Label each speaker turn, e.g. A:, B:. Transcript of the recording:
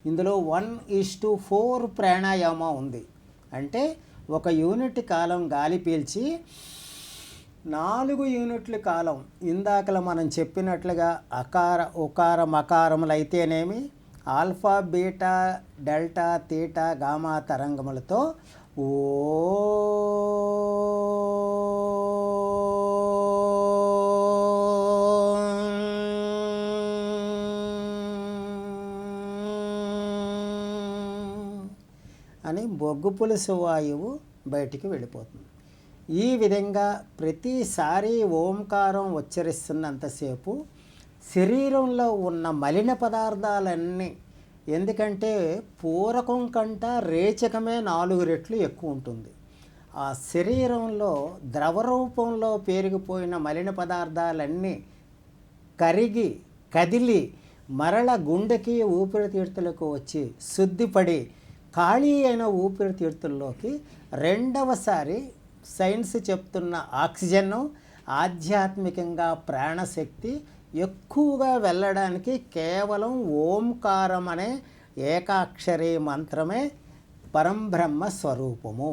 A: ఇందులో 1:4 ప్రాణాయామ ఉంది. అంటే 1 యూనిట్ కాలం గాలి పీల్చి 4 యూనిట్ల కాలం ఇందాకలా మనం చెప్పినట్లుగా అకార ఉకార మకారములైతేనేమి alpha beta delta theta gamma తరంగములతో ఓ అని బొగ్గు పులుసు వాయువు బయటికి వెళ్ళిపోతుంది. ఈ విధంగా ప్రతిసారి ఓంకారం ఉచ్చరిస్తున్నంతసేపు శరీరంలో ఉన్న మలిన పదార్థాలన్నీ, ఎందుకంటే పూరకం కంట రేచకమే 4 రెట్లు ఎక్కువ ఉంటుంది. ఆ శరీరంలో ద్రవ రూపంలో పేరుకుపోయిన మలిన పదార్థాలన్నీ కరిగి కదిలి మరల గుండెకి ఊపిరితిత్తులకు వచ్చి శుద్ధిపడి ఖాళీ అయిన ఊపిరితిత్తుల్లోకి రెండవసారి సైన్స్ చెప్తున్న ఆక్సిజన్ ఆధ్యాత్మికంగా ప్రాణశక్తి ఎక్కువగా వెళ్ళడానికి కేవలం ఓంకారం అనే ఏకాక్షరీ మంత్రమే పరంబ్రహ్మ స్వరూపము.